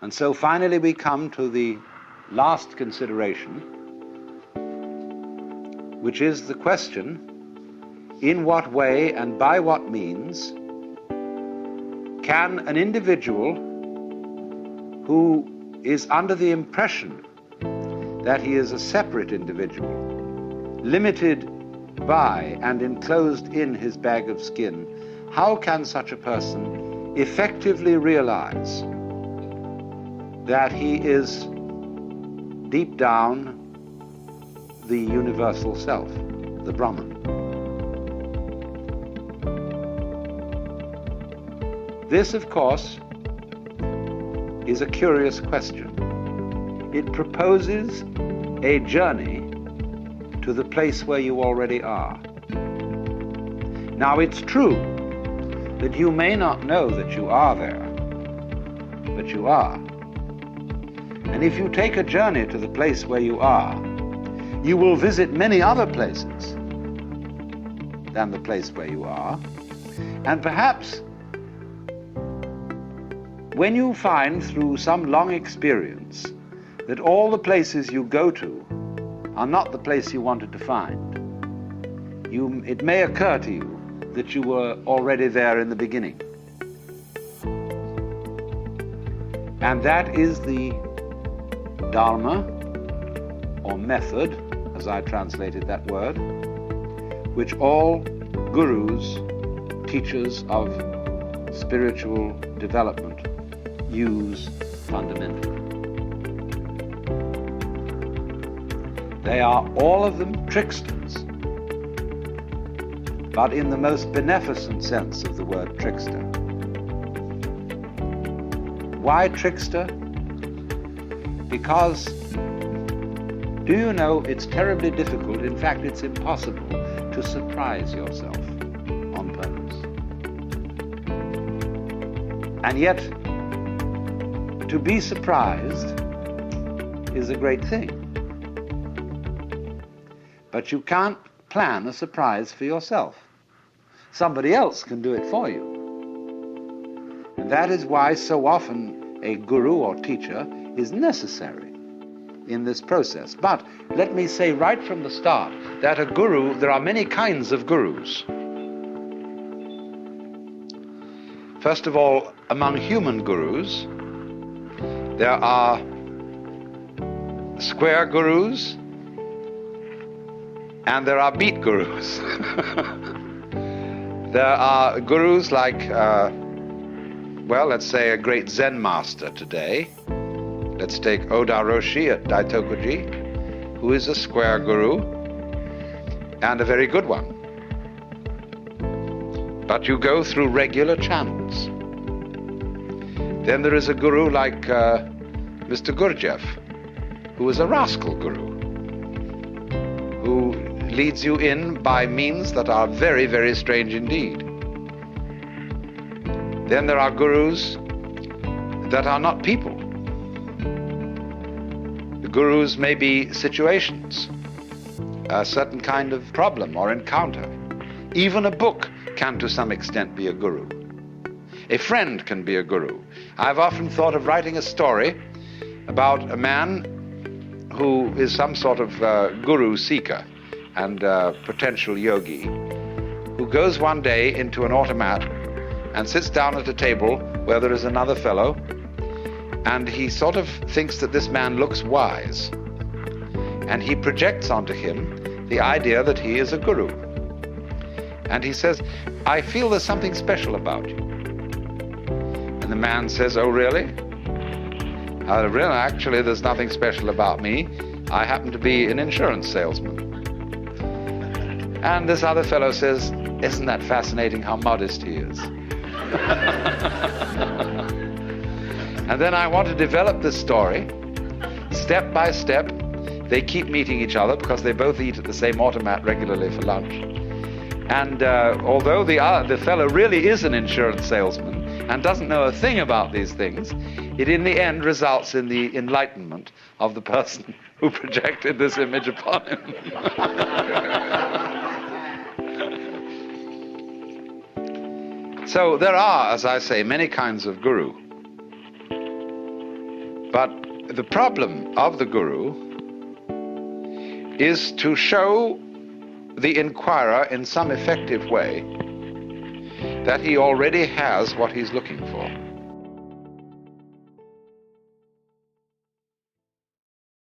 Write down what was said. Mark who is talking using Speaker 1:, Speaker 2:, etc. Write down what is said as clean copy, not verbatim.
Speaker 1: And so finally we come to the last consideration, which is the question, in what way and by what means can an individual who is under the impression that he is a separate individual, limited by and enclosed in his bag of skin, how can such a person effectively realize that he is deep down the universal self, the Brahman? This, of course, is a curious question. It proposes a journey to the place where you already are. Now, it's true that you may not know that you are there, but you are. And if you take a journey to the place where you are, you will visit many other places than the place where you are. And perhaps when you find through some long experience that all the places you go to are not the place you wanted to find, it may occur to you that you were already there in the beginning. And that is the Dharma, or method, as I translated that word, which all gurus, teachers of spiritual development, use fundamentally. They are all of them tricksters, but in the most beneficent sense of the word trickster. Why trickster? Because, do you know, it's terribly difficult, in fact it's impossible, to surprise yourself on purpose. And yet, to be surprised is a great thing. But you can't plan a surprise for yourself. Somebody else can do it for you. And that is why so often a guru or teacher is necessary in this process. But let me say right from the start that a guru, there are many kinds of gurus. First of all, among human gurus, there are square gurus and there are beat gurus. There are gurus like, well, let's say a great Zen master today. Let's take Oda Roshi at Daitokuji, who is a square guru and a very good one. But you go through regular channels. Then there is a guru like Mr. Gurdjieff, who is a rascal guru, who leads you in by means that are very, very strange indeed. Then there are gurus that are not people. The gurus may be situations, a certain kind of problem or encounter. Even a book can to some extent be a guru. A friend can be a guru. I've often thought of writing a story about a man who is some sort of guru seeker and potential yogi, who goes one day into an automat and sits down at a table where there is another fellow, and he sort of thinks that this man looks wise, and he projects onto him the idea that he is a guru. And he says, "I feel there's something special about you." And the man says, "Oh, really? Really, actually, there's nothing special about me. I happen to be an insurance salesman." And this other fellow says, "Isn't that fascinating how modest he is?" And then I want to develop this story step by step. They keep meeting each other because they both eat at the same automat regularly for lunch. And although the fellow really is an insurance salesman and doesn't know a thing about these things, it in the end results in the enlightenment of the person who projected this image upon him. So there are, as I say, many kinds of guru. But the problem of the guru is to show the inquirer in some effective way that he already has what he's looking for.